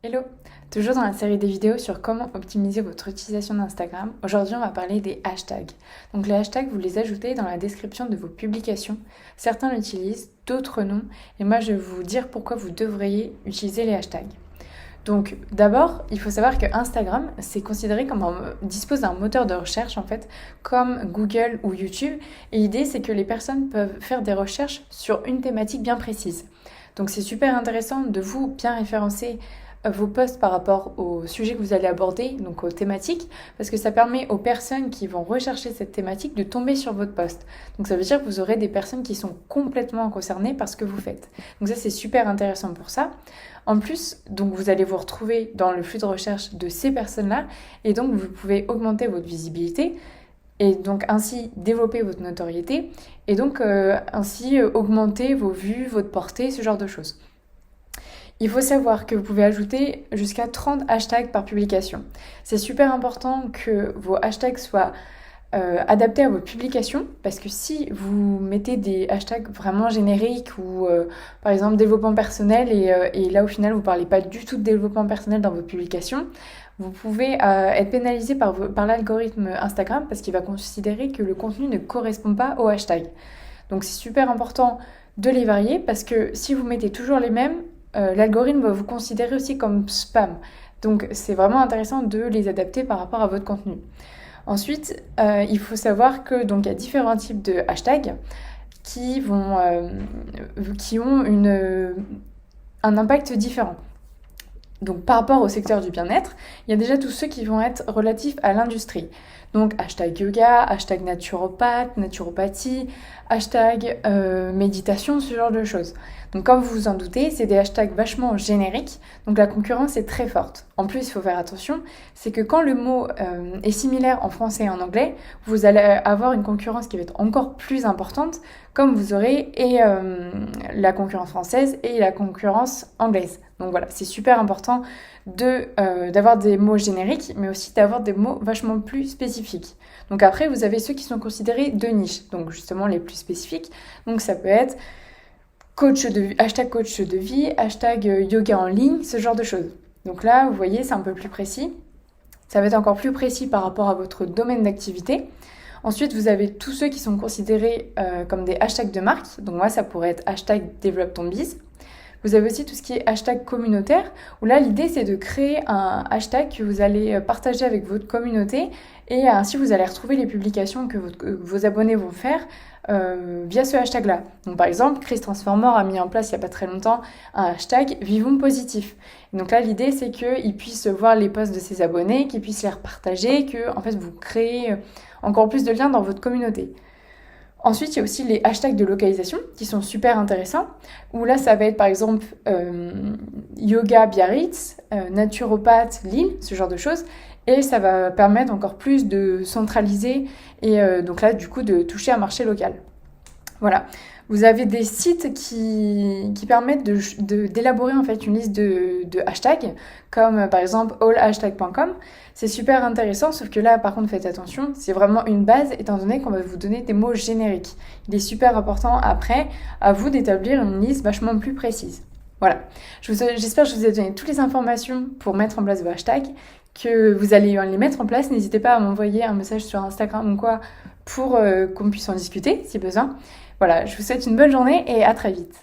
Hello! Toujours dans la série des vidéos sur comment optimiser votre utilisation d'Instagram, aujourd'hui on va parler des hashtags. Donc les hashtags, vous les ajoutez dans la description de vos publications. Certains l'utilisent, d'autres non, et moi je vais vous dire pourquoi vous devriez utiliser les hashtags. Donc d'abord, il faut savoir que Instagram, c'est considéré comme dispose d'un moteur de recherche en fait, comme Google ou YouTube, et l'idée c'est que les personnes peuvent faire des recherches sur une thématique bien précise. Donc c'est super intéressant de vous bien référencer vos posts par rapport au sujet que vous allez aborder, donc aux thématiques, parce que ça permet aux personnes qui vont rechercher cette thématique de tomber sur votre post. Donc ça veut dire que vous aurez des personnes qui sont complètement concernées par ce que vous faites. Donc ça c'est super intéressant pour ça. En plus, donc vous allez vous retrouver dans le flux de recherche de ces personnes-là, et donc vous pouvez augmenter votre visibilité, et donc ainsi développer votre notoriété, et donc ainsi augmenter vos vues, votre portée, ce genre de choses. Il faut savoir que vous pouvez ajouter jusqu'à 30 hashtags par publication. C'est super important que vos hashtags soient adaptés à votre publication, parce que si vous mettez des hashtags vraiment génériques ou par exemple développement personnel et là au final vous parlez pas du tout de développement personnel dans votre publication, vous pouvez être pénalisé par l'algorithme Instagram parce qu'il va considérer que le contenu ne correspond pas au hashtag. Donc c'est super important de les varier parce que si vous mettez toujours les mêmes, l'algorithme va vous considérer aussi comme spam. Donc c'est vraiment intéressant de les adapter par rapport à votre contenu. Ensuite, il faut savoir que donc il y a différents types de hashtags qui ont un impact différent. Donc par rapport au secteur du bien-être, il y a déjà tous ceux qui vont être relatifs à l'industrie. Donc hashtag yoga, hashtag naturopathe, naturopathie, hashtag méditation, ce genre de choses. Donc comme vous vous en doutez, c'est des hashtags vachement génériques, donc la concurrence est très forte. En plus, il faut faire attention, c'est que quand le mot est similaire en français et en anglais, vous allez avoir une concurrence qui va être encore plus importante, comme vous aurez la concurrence française et la concurrence anglaise. Donc voilà, c'est super important d'avoir des mots génériques, mais aussi d'avoir des mots vachement plus spécifiques. Donc après, vous avez ceux qui sont considérés de niche, donc justement les plus spécifiques. Donc ça peut être hashtag coach de vie, hashtag yoga en ligne, ce genre de choses. Donc là, vous voyez, c'est un peu plus précis. Ça va être encore plus précis par rapport à votre domaine d'activité. Ensuite, vous avez tous ceux qui sont considérés comme des hashtags de marque. Donc moi, ça pourrait être hashtag développe ton biz. Vous avez aussi tout ce qui est hashtag communautaire, où là, l'idée, c'est de créer un hashtag que vous allez partager avec votre communauté et ainsi, vous allez retrouver les publications que vos abonnés vont faire via ce hashtag-là. Donc, par exemple, Chris Transformer a mis en place il n'y a pas très longtemps un hashtag Vivons positif. Et donc là, l'idée, c'est qu'ils puissent voir les posts de ses abonnés, qu'ils puissent les repartager, que en fait, vous créez encore plus de liens dans votre communauté. Ensuite, il y a aussi les hashtags de localisation qui sont super intéressants, où là, ça va être par exemple yoga Biarritz, naturopathe Lille, ce genre de choses, et ça va permettre encore plus de centraliser et donc là, du coup, de toucher un marché local. Voilà. Vous avez des sites qui permettent d'élaborer en fait une liste de hashtags, comme par exemple allhashtag.com. C'est super intéressant, sauf que là, par contre, faites attention, c'est vraiment une base, étant donné qu'on va vous donner des mots génériques. Il est super important, après, à vous d'établir une liste vachement plus précise. Voilà. J'espère que je vous ai donné toutes les informations pour mettre en place vos hashtags, que vous allez les mettre en place. N'hésitez pas à m'envoyer un message sur Instagram ou quoi pour qu'on puisse en discuter, si besoin. Voilà, je vous souhaite une bonne journée et à très vite.